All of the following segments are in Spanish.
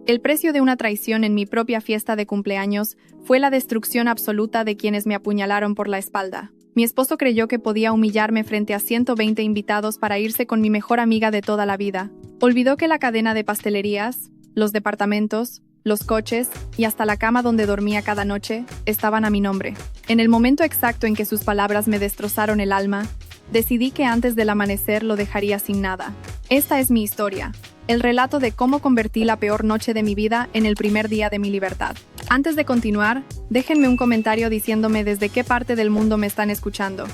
El precio de una traición en mi propia fiesta de cumpleaños fue la destrucción absoluta de quienes me apuñalaron por la espalda. Mi esposo creyó que podía humillarme frente a 120 invitados para irse con mi mejor amiga de toda la vida. Olvidó que la cadena de pastelerías, los departamentos, los coches y hasta la cama donde dormía cada noche estaban a mi nombre. En el momento exacto en que sus palabras me destrozaron el alma, decidí que antes del amanecer lo dejaría sin nada. Esta es mi historia, el relato de cómo convertí la peor noche de mi vida en el primer día de mi libertad. Antes de continuar, déjenme un comentario diciéndome desde qué parte del mundo me están escuchando.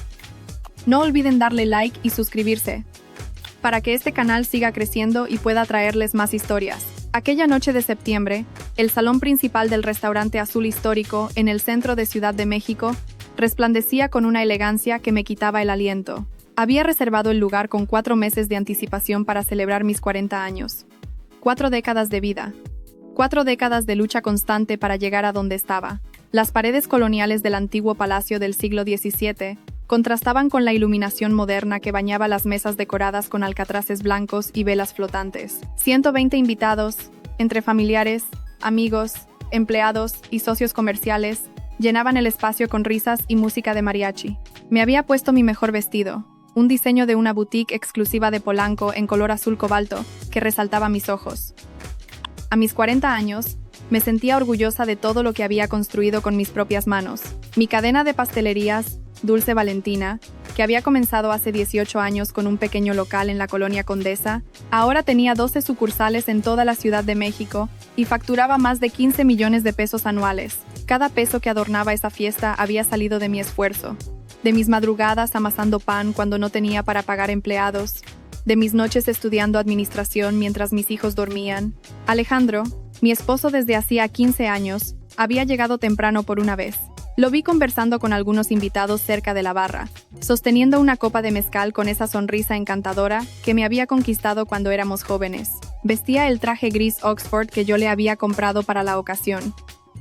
No olviden darle like y suscribirse, para que este canal siga creciendo y pueda traerles más historias. Aquella noche de septiembre, el salón principal del restaurante Azul Histórico en el centro de Ciudad de México resplandecía con una elegancia que me quitaba el aliento. Había reservado el lugar con 4 meses de anticipación para celebrar mis 40 años. 4 décadas de vida. 4 décadas de lucha constante para llegar a donde estaba. Las paredes coloniales del antiguo palacio del siglo XVII contrastaban con la iluminación moderna que bañaba las mesas decoradas con alcatraces blancos y velas flotantes. 120 invitados, entre familiares, amigos, empleados y socios comerciales, llenaban el espacio con risas y música de mariachi. Me había puesto mi mejor vestido, un diseño de una boutique exclusiva de Polanco en color azul cobalto que resaltaba mis ojos. A mis 40 años, me sentía orgullosa de todo lo que había construido con mis propias manos. Mi cadena de pastelerías, Dulce Valentina, que había comenzado hace 18 años con un pequeño local en la colonia Condesa, ahora tenía 12 sucursales en toda la Ciudad de México y facturaba más de 15 millones de pesos anuales. Cada peso que adornaba esa fiesta había salido de mi esfuerzo, de mis madrugadas amasando pan cuando no tenía para pagar empleados, de mis noches estudiando administración mientras mis hijos dormían. Alejandro, mi esposo desde hacía 15 años, había llegado temprano por una vez. Lo vi conversando con algunos invitados cerca de la barra, sosteniendo una copa de mezcal con esa sonrisa encantadora que me había conquistado cuando éramos jóvenes. Vestía el traje gris Oxford que yo le había comprado para la ocasión.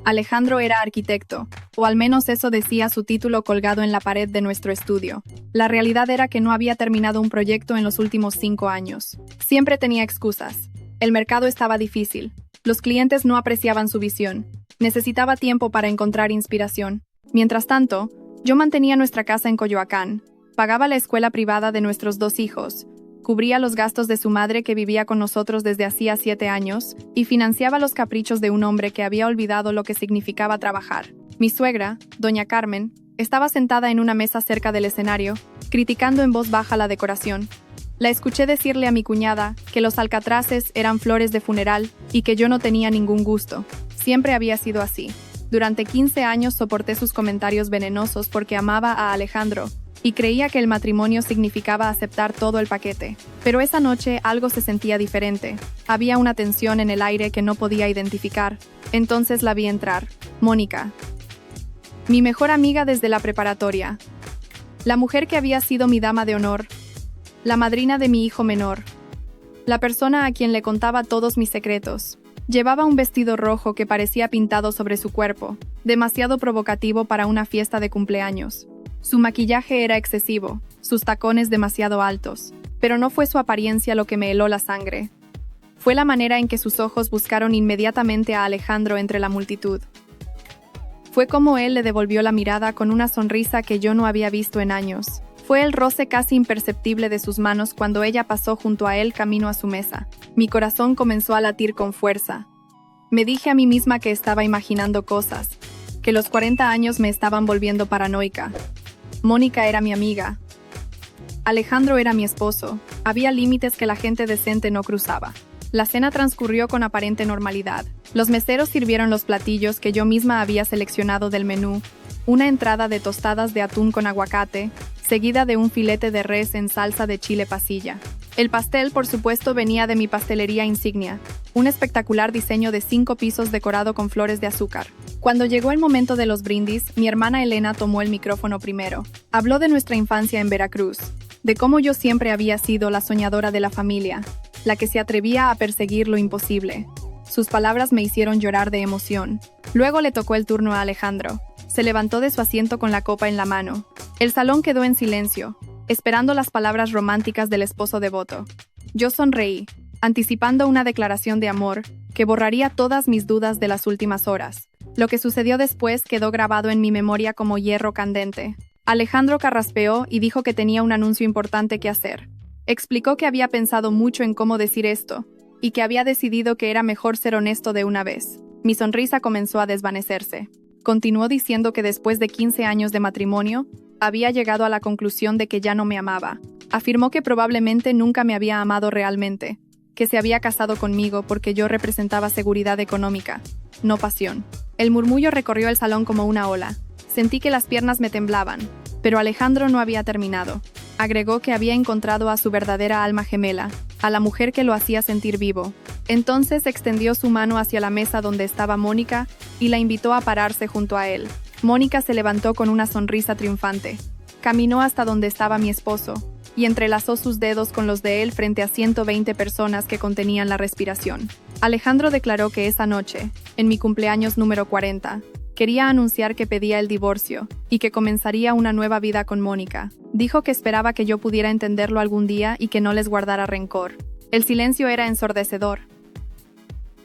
Alejandro era arquitecto, o al menos eso decía su título colgado en la pared de nuestro estudio. La realidad era que no había terminado un proyecto en los últimos 5 años. Siempre tenía excusas. El mercado estaba difícil. Los clientes no apreciaban su visión. Necesitaba tiempo para encontrar inspiración. Mientras tanto, yo mantenía nuestra casa en Coyoacán, pagaba la escuela privada de nuestros 2 hijos, cubría los gastos de su madre que vivía con nosotros desde hacía 7 años y financiaba los caprichos de un hombre que había olvidado lo que significaba trabajar. Mi suegra, doña Carmen, estaba sentada en una mesa cerca del escenario, criticando en voz baja la decoración. La escuché decirle a mi cuñada que los alcatraces eran flores de funeral y que yo no tenía ningún gusto. Siempre había sido así. Durante 15 años soporté sus comentarios venenosos porque amaba a Alejandro y creía que el matrimonio significaba aceptar todo el paquete. Pero esa noche algo se sentía diferente. Había una tensión en el aire que no podía identificar. Entonces la vi entrar. Mónica. Mi mejor amiga desde la preparatoria. La mujer que había sido mi dama de honor. La madrina de mi hijo menor. La persona a quien le contaba todos mis secretos. Llevaba un vestido rojo que parecía pintado sobre su cuerpo, demasiado provocativo para una fiesta de cumpleaños. Su maquillaje era excesivo, sus tacones demasiado altos, pero no fue su apariencia lo que me heló la sangre. Fue la manera en que sus ojos buscaron inmediatamente a Alejandro entre la multitud. Fue como él le devolvió la mirada con una sonrisa que yo no había visto en años. Fue el roce casi imperceptible de sus manos cuando ella pasó junto a él camino a su mesa. Mi corazón comenzó a latir con fuerza. Me dije a mí misma que estaba imaginando cosas, que los 40 años me estaban volviendo paranoica. Mónica era mi amiga. Alejandro era mi esposo. Había límites que la gente decente no cruzaba. La cena transcurrió con aparente normalidad. Los meseros sirvieron los platillos que yo misma había seleccionado del menú. Una entrada de tostadas de atún con aguacate, seguida de un filete de res en salsa de chile pasilla. El pastel, por supuesto, venía de mi pastelería insignia, un espectacular diseño de 5 pisos decorado con flores de azúcar. Cuando llegó el momento de los brindis, mi hermana Elena tomó el micrófono primero. Habló de nuestra infancia en Veracruz, de cómo yo siempre había sido la soñadora de la familia, la que se atrevía a perseguir lo imposible. Sus palabras me hicieron llorar de emoción. Luego le tocó el turno a Alejandro. Se levantó de su asiento con la copa en la mano. El salón quedó en silencio, esperando las palabras románticas del esposo devoto. Yo sonreí, anticipando una declaración de amor que borraría todas mis dudas de las últimas horas. Lo que sucedió después quedó grabado en mi memoria como hierro candente. Alejandro carraspeó y dijo que tenía un anuncio importante que hacer. Explicó que había pensado mucho en cómo decir esto, y que había decidido que era mejor ser honesto de una vez. Mi sonrisa comenzó a desvanecerse. Continuó diciendo que después de 15 años de matrimonio, había llegado a la conclusión de que ya no me amaba. Afirmó que probablemente nunca me había amado realmente, que se había casado conmigo porque yo representaba seguridad económica, no pasión. El murmullo recorrió el salón como una ola. Sentí que las piernas me temblaban, pero Alejandro no había terminado. Agregó que había encontrado a su verdadera alma gemela, a la mujer que lo hacía sentir vivo. Entonces extendió su mano hacia la mesa donde estaba Mónica y la invitó a pararse junto a él. Mónica se levantó con una sonrisa triunfante. Caminó hasta donde estaba mi esposo y entrelazó sus dedos con los de él frente a 120 personas que contenían la respiración. Alejandro declaró que esa noche, en mi cumpleaños número 40, quería anunciar que pedía el divorcio y que comenzaría una nueva vida con Mónica. Dijo que esperaba que yo pudiera entenderlo algún día y que no les guardara rencor. El silencio era ensordecedor.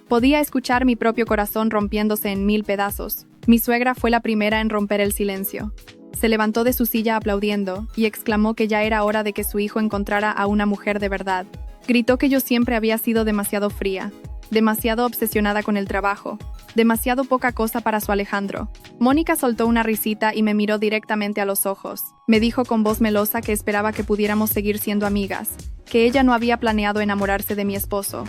Podía escuchar mi propio corazón rompiéndose en 1000 pedazos. Mi suegra fue la primera en romper el silencio. Se levantó de su silla aplaudiendo y exclamó que ya era hora de que su hijo encontrara a una mujer de verdad. Gritó que yo siempre había sido demasiado fría, demasiado obsesionada con el trabajo, demasiado poca cosa para su Alejandro. Mónica soltó una risita y me miró directamente a los ojos. Me dijo con voz melosa que esperaba que pudiéramos seguir siendo amigas, que ella no había planeado enamorarse de mi esposo.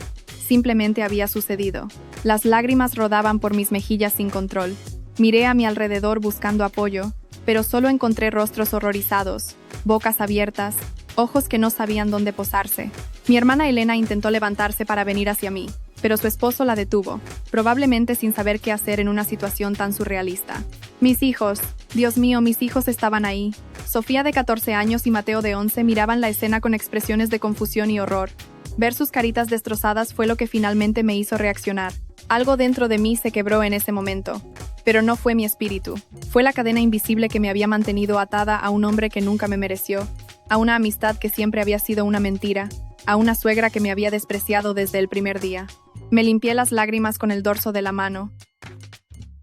Simplemente había sucedido. Las lágrimas rodaban por mis mejillas sin control. Miré a mi alrededor buscando apoyo, pero solo encontré rostros horrorizados, bocas abiertas, ojos que no sabían dónde posarse. Mi hermana Elena intentó levantarse para venir hacia mí, pero su esposo la detuvo, probablemente sin saber qué hacer en una situación tan surrealista. Mis hijos, Dios mío, mis hijos estaban ahí. Sofía de 14 años y Mateo de 11 miraban la escena con expresiones de confusión y horror. Ver sus caritas destrozadas fue lo que finalmente me hizo reaccionar. Algo dentro de mí se quebró en ese momento. Pero no fue mi espíritu. Fue la cadena invisible que me había mantenido atada a un hombre que nunca me mereció, a una amistad que siempre había sido una mentira, a una suegra que me había despreciado desde el primer día. Me limpié las lágrimas con el dorso de la mano.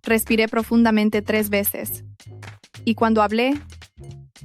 Respiré profundamente 3 veces. Y cuando hablé,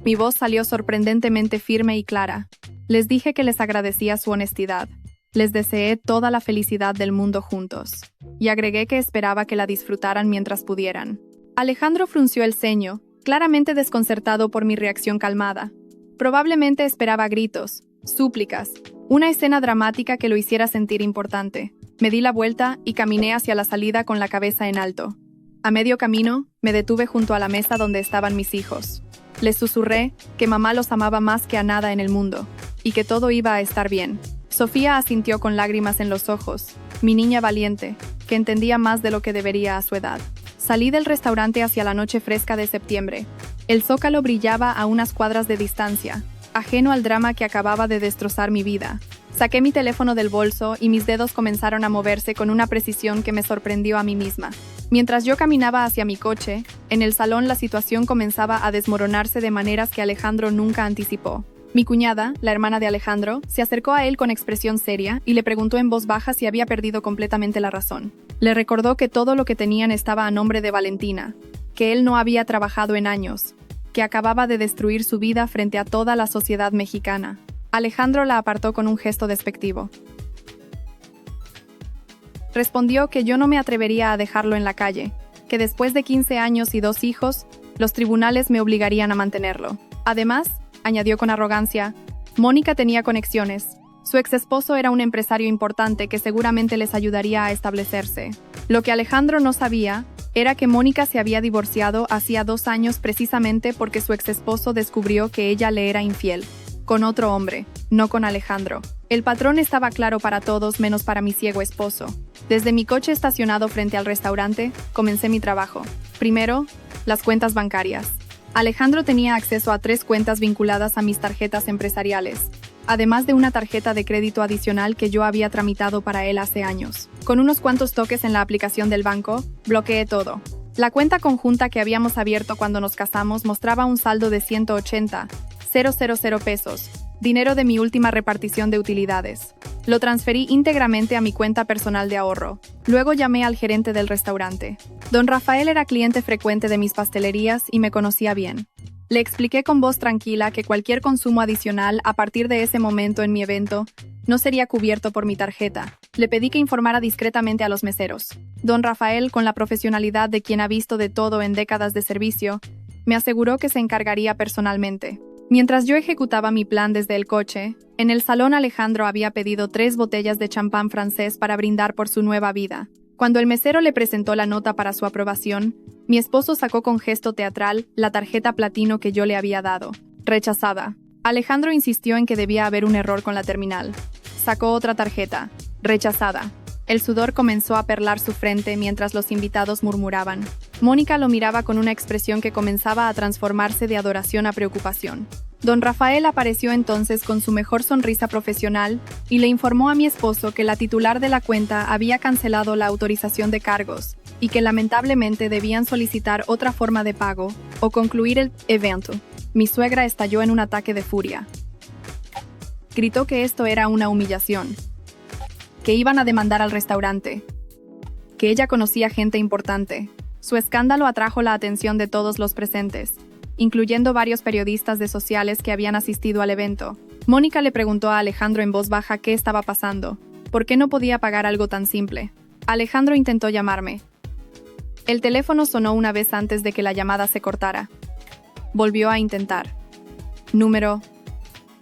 mi voz salió sorprendentemente firme y clara. Les dije que les agradecía su honestidad. Les deseé toda la felicidad del mundo juntos. Y agregué que esperaba que la disfrutaran mientras pudieran. Alejandro frunció el ceño, claramente desconcertado por mi reacción calmada. Probablemente esperaba gritos, súplicas, una escena dramática que lo hiciera sentir importante. Me di la vuelta y caminé hacia la salida con la cabeza en alto. A medio camino, me detuve junto a la mesa donde estaban mis hijos. Les susurré que mamá los amaba más que a nada en el mundo, y que todo iba a estar bien. Sofía asintió con lágrimas en los ojos, mi niña valiente, que entendía más de lo que debería a su edad. Salí del restaurante hacia la noche fresca de septiembre. El zócalo brillaba a unas cuadras de distancia, ajeno al drama que acababa de destrozar mi vida. Saqué mi teléfono del bolso y mis dedos comenzaron a moverse con una precisión que me sorprendió a mí misma. Mientras yo caminaba hacia mi coche, en el salón la situación comenzaba a desmoronarse de maneras que Alejandro nunca anticipó. Mi cuñada, la hermana de Alejandro, se acercó a él con expresión seria y le preguntó en voz baja si había perdido completamente la razón. Le recordó que todo lo que tenían estaba a nombre de Valentina, que él no había trabajado en años, que acababa de destruir su vida frente a toda la sociedad mexicana. Alejandro la apartó con un gesto despectivo. Respondió que yo no me atrevería a dejarlo en la calle, que después de 15 años y 2 hijos, los tribunales me obligarían a mantenerlo. Además, añadió con arrogancia, Mónica tenía conexiones. Su exesposo era un empresario importante que seguramente les ayudaría a establecerse. Lo que Alejandro no sabía era que Mónica se había divorciado hacía 2 años precisamente porque su exesposo descubrió que ella le era infiel. Con otro hombre, no con Alejandro. El patrón estaba claro para todos menos para mi ciego esposo. Desde mi coche estacionado frente al restaurante, comencé mi trabajo. Primero, las cuentas bancarias. Alejandro tenía acceso a 3 cuentas vinculadas a mis tarjetas empresariales, además de una tarjeta de crédito adicional que yo había tramitado para él hace años. Con unos cuantos toques en la aplicación del banco, bloqueé todo. La cuenta conjunta que habíamos abierto cuando nos casamos mostraba un saldo de 180,000 pesos, dinero de mi última repartición de utilidades. Lo transferí íntegramente a mi cuenta personal de ahorro. Luego llamé al gerente del restaurante. Don Rafael era cliente frecuente de mis pastelerías y me conocía bien. Le expliqué con voz tranquila que cualquier consumo adicional a partir de ese momento en mi evento no sería cubierto por mi tarjeta. Le pedí que informara discretamente a los meseros. Don Rafael, con la profesionalidad de quien ha visto de todo en décadas de servicio, me aseguró que se encargaría personalmente. Mientras yo ejecutaba mi plan desde el coche, en el salón Alejandro había pedido 3 botellas de champán francés para brindar por su nueva vida. Cuando el mesero le presentó la nota para su aprobación, mi esposo sacó con gesto teatral la tarjeta platino que yo le había dado. Rechazada. Alejandro insistió en que debía haber un error con la terminal. Sacó otra tarjeta. Rechazada. El sudor comenzó a perlar su frente mientras los invitados murmuraban. Mónica lo miraba con una expresión que comenzaba a transformarse de adoración a preocupación. Don Rafael apareció entonces con su mejor sonrisa profesional y le informó a mi esposo que la titular de la cuenta había cancelado la autorización de cargos y que lamentablemente debían solicitar otra forma de pago o concluir el evento. Mi suegra estalló en un ataque de furia. Gritó que esto era una humillación, que iban a demandar al restaurante, que ella conocía gente importante. Su escándalo atrajo la atención de todos los presentes, incluyendo varios periodistas de sociales que habían asistido al evento. Mónica le preguntó a Alejandro en voz baja qué estaba pasando, por qué no podía pagar algo tan simple. Alejandro intentó llamarme. El teléfono sonó una vez antes de que la llamada se cortara. Volvió a intentar. Número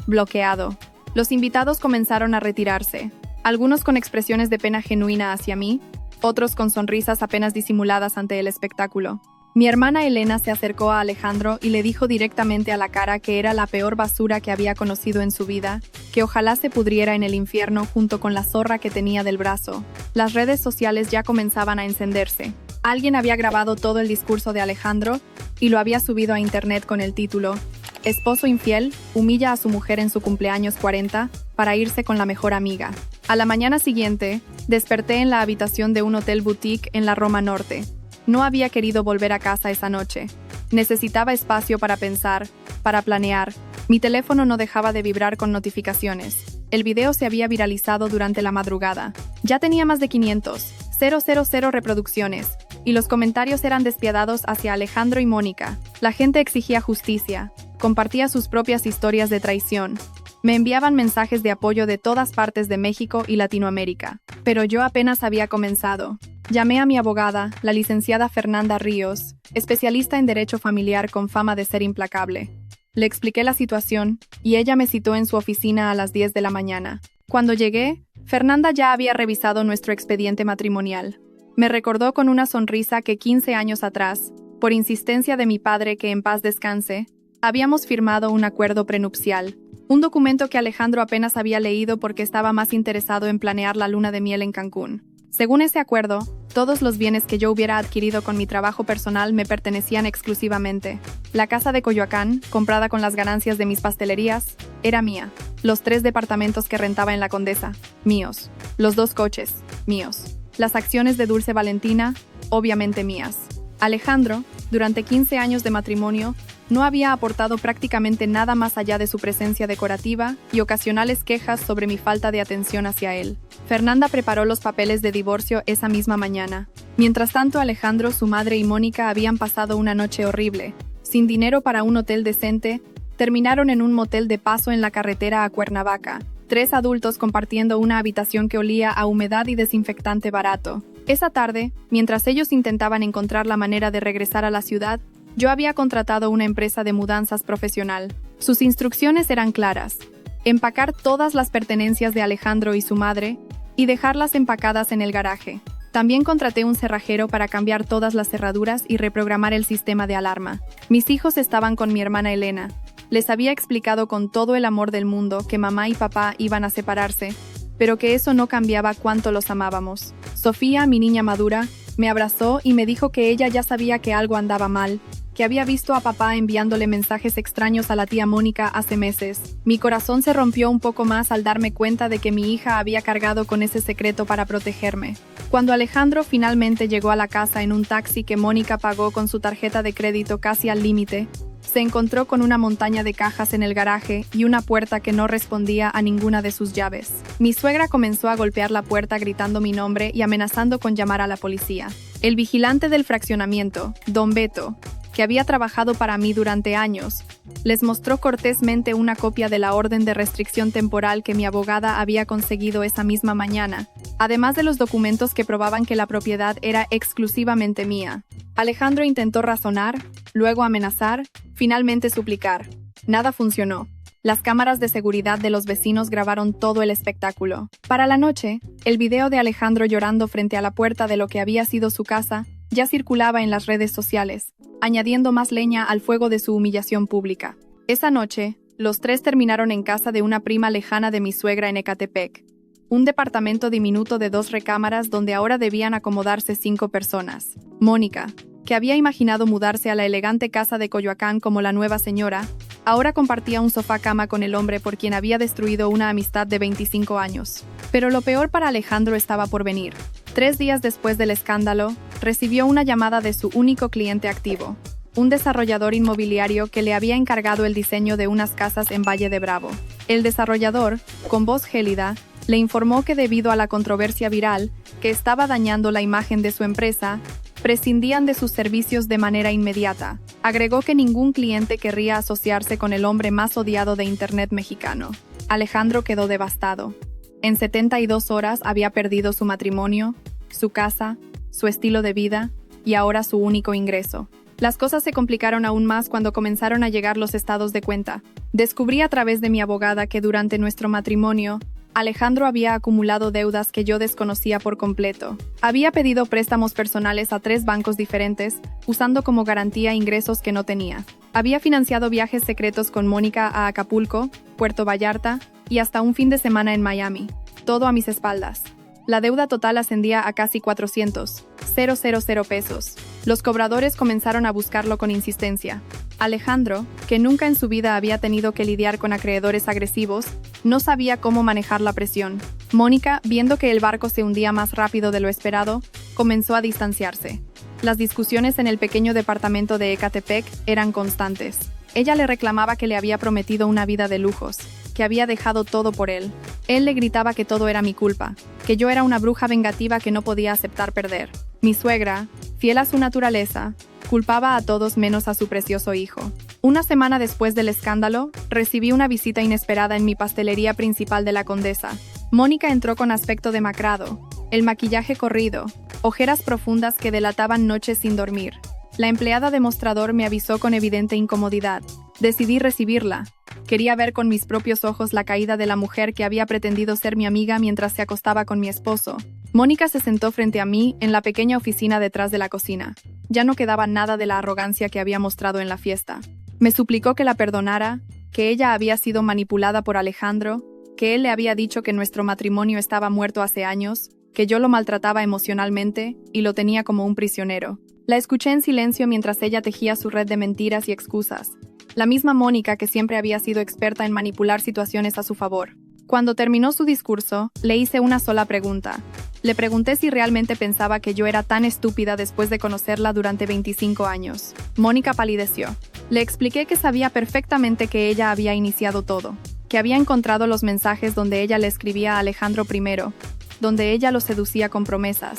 bloqueado. Los invitados comenzaron a retirarse, algunos con expresiones de pena genuina hacia mí, otros con sonrisas apenas disimuladas ante el espectáculo. Mi hermana Elena se acercó a Alejandro y le dijo directamente a la cara que era la peor basura que había conocido en su vida, que ojalá se pudriera en el infierno junto con la zorra que tenía del brazo. Las redes sociales ya comenzaban a encenderse. Alguien había grabado todo el discurso de Alejandro y lo había subido a internet con el título «Esposo infiel humilla a su mujer en su cumpleaños 40 para irse con la mejor amiga». A la mañana siguiente, desperté en la habitación de un hotel boutique en la Roma Norte. No había querido volver a casa esa noche. Necesitaba espacio para pensar, para planear. Mi teléfono no dejaba de vibrar con notificaciones. El video se había viralizado durante la madrugada. Ya tenía más de 500,000 reproducciones, y los comentarios eran despiadados hacia Alejandro y Mónica. La gente exigía justicia, compartía sus propias historias de traición. Me enviaban mensajes de apoyo de todas partes de México y Latinoamérica. Pero yo apenas había comenzado. Llamé a mi abogada, la licenciada Fernanda Ríos, especialista en derecho familiar con fama de ser implacable. Le expliqué la situación y ella me citó en su oficina a las 10 de la mañana. Cuando llegué, Fernanda ya había revisado nuestro expediente matrimonial. Me recordó con una sonrisa que 15 años atrás, por insistencia de mi padre que en paz descanse, habíamos firmado un acuerdo prenupcial. Un documento que Alejandro apenas había leído porque estaba más interesado en planear la luna de miel en Cancún. Según ese acuerdo, todos los bienes que yo hubiera adquirido con mi trabajo personal me pertenecían exclusivamente. La casa de Coyoacán, comprada con las ganancias de mis pastelerías, era mía. Los 3 departamentos que rentaba en La Condesa, míos. Los 2 coches, míos. Las acciones de Dulce Valentina, obviamente mías. Alejandro, durante 15 años de matrimonio, no había aportado prácticamente nada más allá de su presencia decorativa y ocasionales quejas sobre mi falta de atención hacia él. Fernanda preparó los papeles de divorcio esa misma mañana. Mientras tanto, Alejandro, su madre y Mónica habían pasado una noche horrible. Sin dinero para un hotel decente, terminaron en un motel de paso en la carretera a Cuernavaca. 3 adultos compartiendo una habitación que olía a humedad y desinfectante barato. Esa tarde, mientras ellos intentaban encontrar la manera de regresar a la ciudad, yo había contratado una empresa de mudanzas profesional. Sus instrucciones eran claras: empacar todas las pertenencias de Alejandro y su madre y dejarlas empacadas en el garaje. También contraté un cerrajero para cambiar todas las cerraduras y reprogramar el sistema de alarma. Mis hijos estaban con mi hermana Elena. Les había explicado con todo el amor del mundo que mamá y papá iban a separarse, pero que eso no cambiaba cuánto los amábamos. Sofía, mi niña madura, me abrazó y me dijo que ella ya sabía que algo andaba mal, que había visto a papá enviándole mensajes extraños a la tía Mónica hace meses. Mi corazón se rompió un poco más al darme cuenta de que mi hija había cargado con ese secreto para protegerme. Cuando Alejandro finalmente llegó a la casa en un taxi que Mónica pagó con su tarjeta de crédito casi al límite, Se encontró con una montaña de cajas en el garaje y una puerta que no respondía a ninguna de sus llaves. Mi suegra comenzó a golpear la puerta gritando mi nombre y amenazando con llamar a la policía. El vigilante del fraccionamiento, Don Beto, que había trabajado para mí durante años, les mostró cortésmente una copia de la orden de restricción temporal que mi abogada había conseguido esa misma mañana, además de los documentos que probaban que la propiedad era exclusivamente mía. Alejandro intentó razonar, luego amenazar, finalmente suplicar. Nada funcionó. Las cámaras de seguridad de los vecinos grabaron todo el espectáculo. Para la noche, el video de Alejandro llorando frente a la puerta de lo que había sido su casa ya circulaba en las redes sociales, añadiendo más leña al fuego de su humillación pública. Esa noche, los tres terminaron en casa de una prima lejana de mi suegra en Ecatepec, un departamento diminuto de 2 recámaras donde ahora debían acomodarse 5 personas. Mónica, que había imaginado mudarse a la elegante casa de Coyoacán como la nueva señora, ahora compartía un sofá-cama con el hombre por quien había destruido una amistad de 25 años. Pero lo peor para Alejandro estaba por venir. 3 días después del escándalo, recibió una llamada de su único cliente activo, un desarrollador inmobiliario que le había encargado el diseño de unas casas en Valle de Bravo. El desarrollador, con voz gélida, le informó que debido a la controversia viral, que estaba dañando la imagen de su empresa, prescindían de sus servicios de manera inmediata. Agregó que ningún cliente querría asociarse con el hombre más odiado de Internet mexicano. Alejandro quedó devastado. En 72 horas había perdido su matrimonio, su casa, su estilo de vida y ahora su único ingreso. Las cosas se complicaron aún más cuando comenzaron a llegar los estados de cuenta. Descubrí a través de mi abogada que durante nuestro matrimonio, Alejandro había acumulado deudas que yo desconocía por completo. Había pedido préstamos personales a 3 bancos diferentes, usando como garantía ingresos que no tenía. Había financiado viajes secretos con Mónica a Acapulco, Puerto Vallarta y hasta un fin de semana en Miami. Todo a mis espaldas. La deuda total ascendía a casi 400,000 pesos. Los cobradores comenzaron a buscarlo con insistencia. Alejandro, que nunca en su vida había tenido que lidiar con acreedores agresivos, no sabía cómo manejar la presión. Mónica, viendo que el barco se hundía más rápido de lo esperado, comenzó a distanciarse. Las discusiones en el pequeño departamento de Ecatepec eran constantes. Ella le reclamaba que le había prometido una vida de lujos, que había dejado todo por él. Él le gritaba que todo era mi culpa, que yo era una bruja vengativa que no podía aceptar perder. Mi suegra, fiel a su naturaleza, culpaba a todos menos a su precioso hijo. Una semana después del escándalo, recibí una visita inesperada en mi pastelería principal de la Condesa. Mónica entró con aspecto demacrado, el maquillaje corrido, ojeras profundas que delataban noches sin dormir. La empleada de mostrador me avisó con evidente incomodidad. Decidí recibirla. Quería ver con mis propios ojos la caída de la mujer que había pretendido ser mi amiga mientras se acostaba con mi esposo. Mónica se sentó frente a mí en la pequeña oficina detrás de la cocina. Ya no quedaba nada de la arrogancia que había mostrado en la fiesta. Me suplicó que la perdonara, que ella había sido manipulada por Alejandro, que él le había dicho que nuestro matrimonio estaba muerto hace años, que yo lo maltrataba emocionalmente y lo tenía como un prisionero. La escuché en silencio mientras ella tejía su red de mentiras y excusas. La misma Mónica que siempre había sido experta en manipular situaciones a su favor. Cuando terminó su discurso, le hice una sola pregunta. Le pregunté si realmente pensaba que yo era tan estúpida después de conocerla durante 25 años. Mónica palideció. Le expliqué que sabía perfectamente que ella había iniciado todo, que había encontrado los mensajes donde ella le escribía a Alejandro primero, donde ella lo seducía con promesas,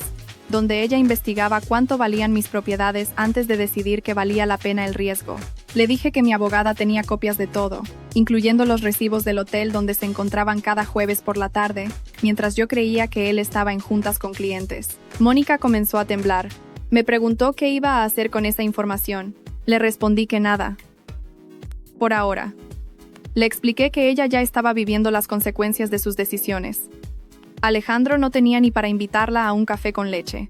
donde ella investigaba cuánto valían mis propiedades antes de decidir que valía la pena el riesgo. Le dije que mi abogada tenía copias de todo, incluyendo los recibos del hotel donde se encontraban cada jueves por la tarde, mientras yo creía que él estaba en juntas con clientes. Mónica comenzó a temblar. Me preguntó qué iba a hacer con esa información. Le respondí que nada. Por ahora. Le expliqué que ella ya estaba viviendo las consecuencias de sus decisiones. Alejandro no tenía ni para invitarla a un café con leche.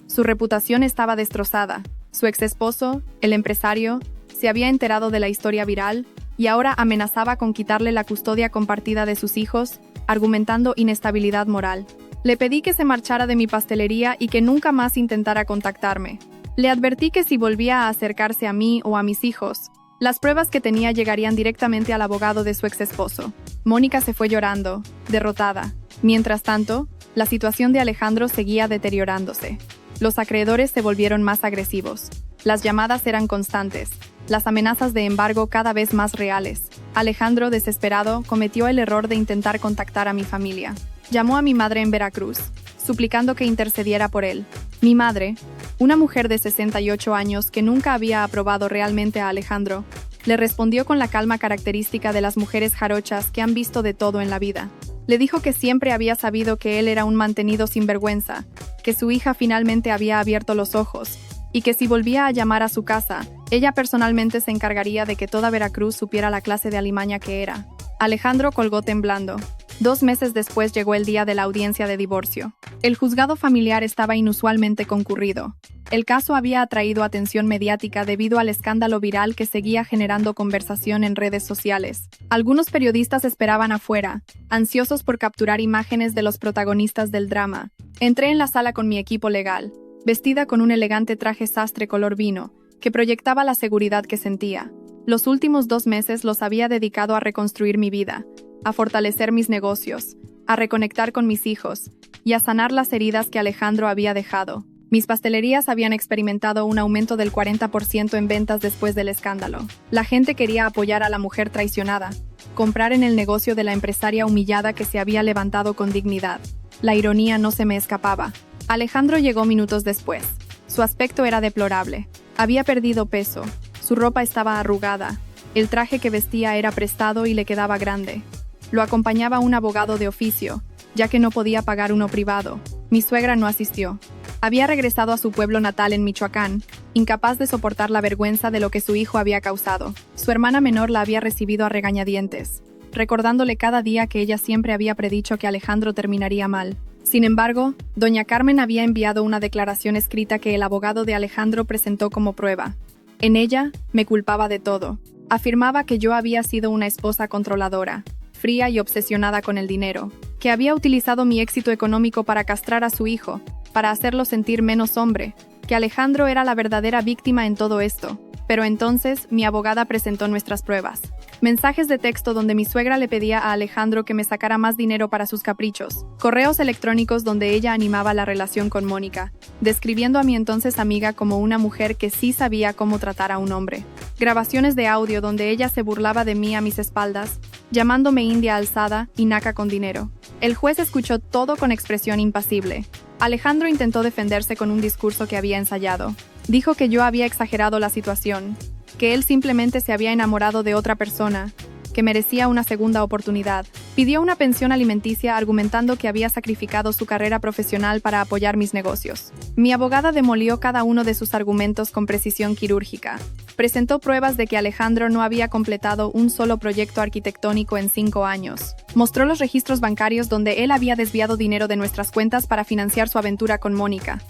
Su reputación estaba destrozada. Su exesposo, el empresario, se había enterado de la historia viral y ahora amenazaba con quitarle la custodia compartida de sus hijos, argumentando inestabilidad moral. Le pedí que se marchara de mi pastelería y que nunca más intentara contactarme. Le advertí que si volvía a acercarse a mí o a mis hijos, las pruebas que tenía llegarían directamente al abogado de su exesposo. Mónica se fue llorando, derrotada. Mientras tanto, la situación de Alejandro seguía deteriorándose. Los acreedores se volvieron más agresivos. Las llamadas eran constantes. las amenazas de embargo cada vez más reales. Alejandro, desesperado, cometió el error de intentar contactar a mi familia. Llamó a mi madre en Veracruz, suplicando que intercediera por él. Mi madre, una mujer de 68 años que nunca había aprobado realmente a Alejandro, le respondió con la calma característica de las mujeres jarochas que han visto de todo en la vida. Le dijo que siempre había sabido que él era un mantenido sinvergüenza, que su hija finalmente había abierto los ojos, y que si volvía a llamar a su casa, ella personalmente se encargaría de que toda Veracruz supiera la clase de alimaña que era. Alejandro colgó temblando. 2 meses después llegó el día de la audiencia de divorcio. El juzgado familiar estaba inusualmente concurrido. El caso había atraído atención mediática debido al escándalo viral que seguía generando conversación en redes sociales. Algunos periodistas esperaban afuera, ansiosos por capturar imágenes de los protagonistas del drama. Entré en la sala con mi equipo legal, vestida con un elegante traje sastre color vino, que proyectaba la seguridad que sentía. Los últimos 2 meses los había dedicado a reconstruir mi vida, a fortalecer mis negocios, a reconectar con mis hijos y a sanar las heridas que Alejandro había dejado. Mis pastelerías habían experimentado un aumento del 40% en ventas después del escándalo. La gente quería apoyar a la mujer traicionada, comprar en el negocio de la empresaria humillada que se había levantado con dignidad. La ironía no se me escapaba. Alejandro llegó minutos después. Su aspecto era deplorable. Había perdido peso. Su ropa estaba arrugada. El traje que vestía era prestado y le quedaba grande. Lo acompañaba un abogado de oficio, ya que no podía pagar uno privado. Mi suegra no asistió. Había regresado a su pueblo natal en Michoacán, incapaz de soportar la vergüenza de lo que su hijo había causado. Su hermana menor la había recibido a regañadientes, recordándole cada día que ella siempre había predicho que Alejandro terminaría mal. Sin embargo, doña Carmen había enviado una declaración escrita que el abogado de Alejandro presentó como prueba. En ella, me culpaba de todo. Afirmaba que yo había sido una esposa controladora, fría y obsesionada con el dinero, que había utilizado mi éxito económico para castrar a su hijo, para hacerlo sentir menos hombre, que Alejandro era la verdadera víctima en todo esto. Pero entonces, mi abogada presentó nuestras pruebas. Mensajes de texto donde mi suegra le pedía a Alejandro que me sacara más dinero para sus caprichos. Correos electrónicos donde ella animaba la relación con Mónica, describiendo a mi entonces amiga como una mujer que sí sabía cómo tratar a un hombre. Grabaciones de audio donde ella se burlaba de mí a mis espaldas, llamándome india alzada y naca con dinero. El juez escuchó todo con expresión impasible. Alejandro intentó defenderse con un discurso que había ensayado. Dijo que yo había exagerado la situación, que él simplemente se había enamorado de otra persona, que merecía una segunda oportunidad. Pidió una pensión alimenticia argumentando que había sacrificado su carrera profesional para apoyar mis negocios. Mi abogada demolió cada uno de sus argumentos con precisión quirúrgica. Presentó pruebas de que Alejandro no había completado un solo proyecto arquitectónico en 5 años. Mostró los registros bancarios donde él había desviado dinero de nuestras cuentas para financiar su aventura con Mónica.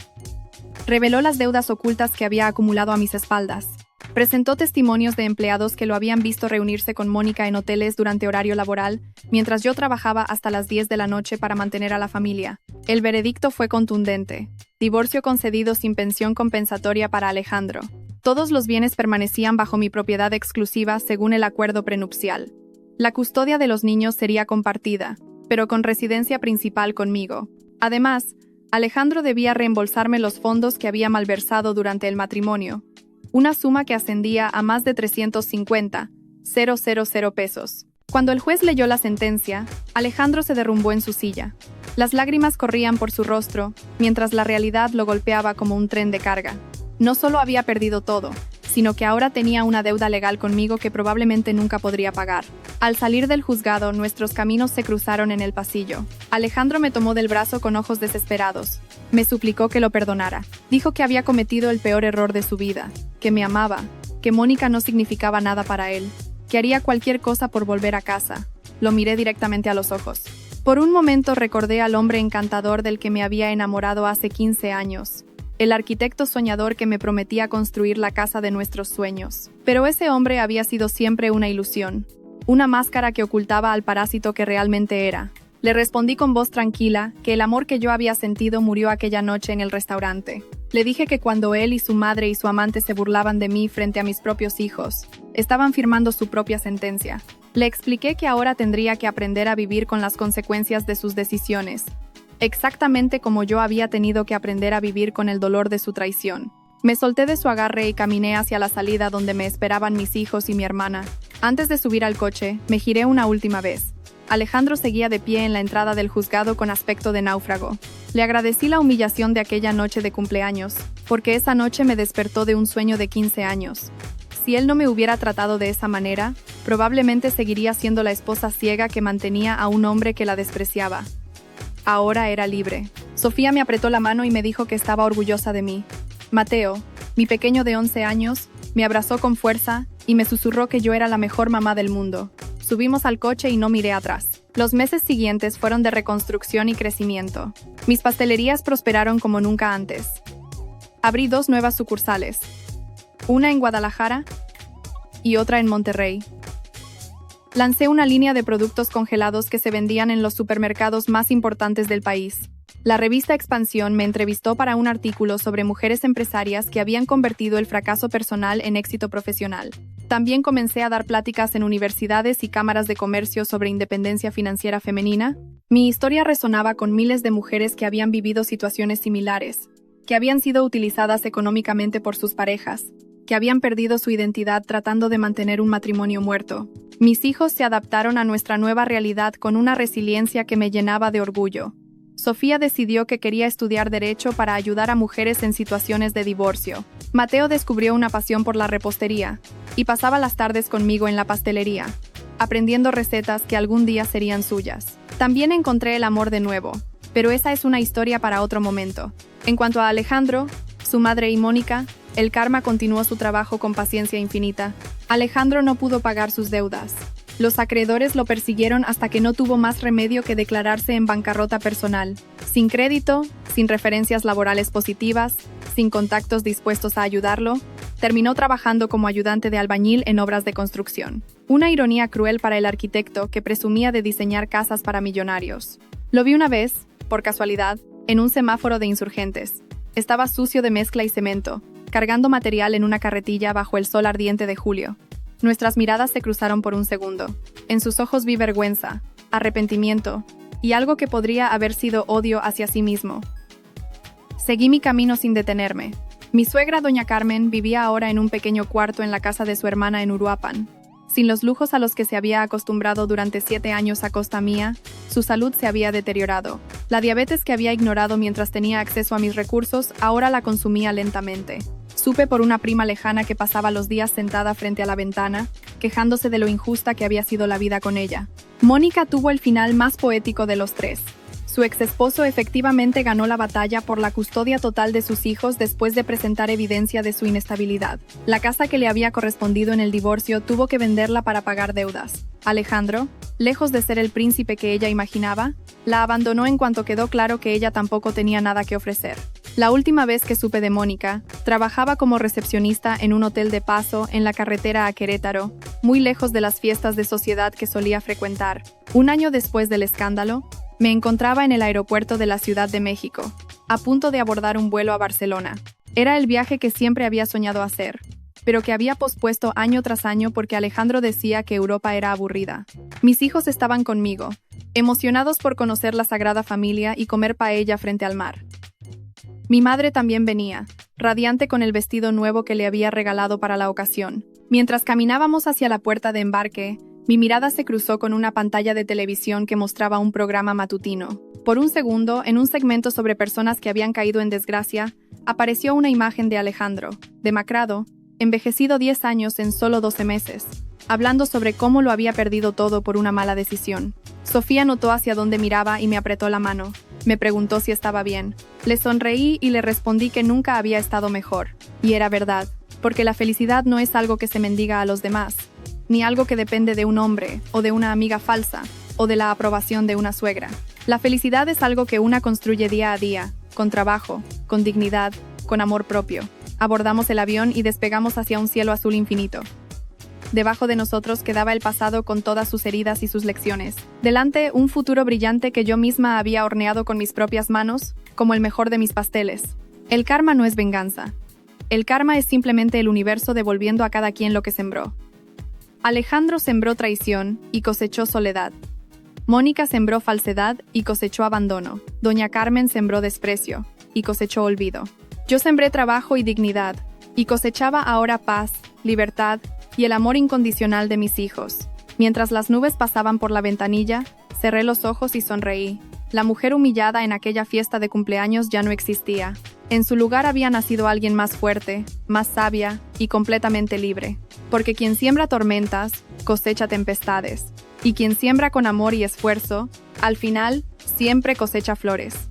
Reveló las deudas ocultas que había acumulado a mis espaldas. Presentó testimonios de empleados que lo habían visto reunirse con Mónica en hoteles durante horario laboral, mientras yo trabajaba hasta las 10 de la noche para mantener a la familia. El veredicto fue contundente. Divorcio concedido sin pensión compensatoria para Alejandro. Todos los bienes permanecían bajo mi propiedad exclusiva según el acuerdo prenupcial. La custodia de los niños sería compartida, pero con residencia principal conmigo. Además, Alejandro debía reembolsarme los fondos que había malversado durante el matrimonio, una suma que ascendía a más de 350,000 pesos. Cuando el juez leyó la sentencia, Alejandro se derrumbó en su silla. Las lágrimas corrían por su rostro, mientras la realidad lo golpeaba como un tren de carga. No solo había perdido todo, sino que ahora tenía una deuda legal conmigo que probablemente nunca podría pagar. Al salir del juzgado, nuestros caminos se cruzaron en el pasillo. Alejandro me tomó del brazo con ojos desesperados. Me suplicó que lo perdonara. Dijo que había cometido el peor error de su vida, que me amaba, que Mónica no significaba nada para él, que haría cualquier cosa por volver a casa. Lo miré directamente a los ojos. Por un momento recordé al hombre encantador del que me había enamorado hace 15 años. El arquitecto soñador que me prometía construir la casa de nuestros sueños. Pero ese hombre había sido siempre una ilusión, una máscara que ocultaba al parásito que realmente era. Le respondí con voz tranquila que el amor que yo había sentido murió aquella noche en el restaurante. Le dije que cuando él y su madre y su amante se burlaban de mí frente a mis propios hijos, estaban firmando su propia sentencia. Le expliqué que ahora tendría que aprender a vivir con las consecuencias de sus decisiones, exactamente como yo había tenido que aprender a vivir con el dolor de su traición. Me solté de su agarre y caminé hacia la salida donde me esperaban mis hijos y mi hermana. Antes de subir al coche, me giré una última vez. Alejandro seguía de pie en la entrada del juzgado con aspecto de náufrago. Le agradecí la humillación de aquella noche de cumpleaños, porque esa noche me despertó de un sueño de 15 años. Si él no me hubiera tratado de esa manera, probablemente seguiría siendo la esposa ciega que mantenía a un hombre que la despreciaba. Ahora era libre. Sofía me apretó la mano y me dijo que estaba orgullosa de mí. Mateo, mi pequeño de 11 años, me abrazó con fuerza y me susurró que yo era la mejor mamá del mundo. Subimos al coche y no miré atrás. Los meses siguientes fueron de reconstrucción y crecimiento. Mis pastelerías prosperaron como nunca antes. Abrí 2 nuevas sucursales, una en Guadalajara y otra en Monterrey. Lancé una línea de productos congelados que se vendían en los supermercados más importantes del país. La revista Expansión me entrevistó para un artículo sobre mujeres empresarias que habían convertido el fracaso personal en éxito profesional. También comencé a dar pláticas en universidades y cámaras de comercio sobre independencia financiera femenina. Mi historia resonaba con miles de mujeres que habían vivido situaciones similares, que habían sido utilizadas económicamente por sus parejas, que habían perdido su identidad tratando de mantener un matrimonio muerto. Mis hijos se adaptaron a nuestra nueva realidad con una resiliencia que me llenaba de orgullo. Sofía decidió que quería estudiar Derecho para ayudar a mujeres en situaciones de divorcio. Mateo descubrió una pasión por la repostería y pasaba las tardes conmigo en la pastelería, aprendiendo recetas que algún día serían suyas. También encontré el amor de nuevo, pero esa es una historia para otro momento. En cuanto a Alejandro, su madre y Mónica, el karma continuó su trabajo con paciencia infinita. Alejandro no pudo pagar sus deudas. Los acreedores lo persiguieron hasta que no tuvo más remedio que declararse en bancarrota personal. Sin crédito, sin referencias laborales positivas, sin contactos dispuestos a ayudarlo, terminó trabajando como ayudante de albañil en obras de construcción. Una ironía cruel para el arquitecto que presumía de diseñar casas para millonarios. Lo vi una vez, por casualidad, en un semáforo de Insurgentes. Estaba sucio de mezcla y cemento, cargando material en una carretilla bajo el sol ardiente de julio. Nuestras miradas se cruzaron por un segundo. En sus ojos vi vergüenza, arrepentimiento y algo que podría haber sido odio hacia sí mismo. Seguí mi camino sin detenerme. Mi suegra, doña Carmen, vivía ahora en un pequeño cuarto en la casa de su hermana en Uruapan. Sin los lujos a los que se había acostumbrado durante 7 años a costa mía, su salud se había deteriorado. La diabetes que había ignorado mientras tenía acceso a mis recursos, ahora la consumía lentamente. Supe por una prima lejana que pasaba los días sentada frente a la ventana, quejándose de lo injusta que había sido la vida con ella. Mónica tuvo el final más poético de los 3. Su exesposo efectivamente ganó la batalla por la custodia total de sus hijos después de presentar evidencia de su inestabilidad. La casa que le había correspondido en el divorcio tuvo que venderla para pagar deudas. Alejandro, lejos de ser el príncipe que ella imaginaba, la abandonó en cuanto quedó claro que ella tampoco tenía nada que ofrecer. La última vez que supe de Mónica, trabajaba como recepcionista en un hotel de paso en la carretera a Querétaro, muy lejos de las fiestas de sociedad que solía frecuentar. Un año después del escándalo, me encontraba en el aeropuerto de la Ciudad de México, a punto de abordar un vuelo a Barcelona. Era el viaje que siempre había soñado hacer, pero que había pospuesto año tras año porque Alejandro decía que Europa era aburrida. Mis hijos estaban conmigo, emocionados por conocer la Sagrada Familia y comer paella frente al mar. Mi madre también venía, radiante con el vestido nuevo que le había regalado para la ocasión. Mientras caminábamos hacia la puerta de embarque, mi mirada se cruzó con una pantalla de televisión que mostraba un programa matutino. Por un segundo, en un segmento sobre personas que habían caído en desgracia, apareció una imagen de Alejandro, demacrado, envejecido 10 años en solo 12 meses, hablando sobre cómo lo había perdido todo por una mala decisión. Sofía notó hacia dónde miraba y me apretó la mano. Me preguntó si estaba bien. Le sonreí y le respondí que nunca había estado mejor. Y era verdad, porque la felicidad no es algo que se mendiga a los demás, ni algo que depende de un hombre, o de una amiga falsa, o de la aprobación de una suegra. La felicidad es algo que una construye día a día, con trabajo, con dignidad, con amor propio. Abordamos el avión y despegamos hacia un cielo azul infinito. Debajo de nosotros quedaba el pasado con todas sus heridas y sus lecciones. Delante, un futuro brillante que yo misma había horneado con mis propias manos, como el mejor de mis pasteles. El karma no es venganza. El karma es simplemente el universo devolviendo a cada quien lo que sembró. Alejandro sembró traición y cosechó soledad. Mónica sembró falsedad y cosechó abandono. Doña Carmen sembró desprecio y cosechó olvido. Yo sembré trabajo y dignidad, y cosechaba ahora paz, libertad y el amor incondicional de mis hijos. Mientras las nubes pasaban por la ventanilla, cerré los ojos y sonreí. La mujer humillada en aquella fiesta de cumpleaños ya no existía. En su lugar había nacido alguien más fuerte, más sabia y completamente libre. Porque quien siembra tormentas, cosecha tempestades. Y quien siembra con amor y esfuerzo, al final, siempre cosecha flores.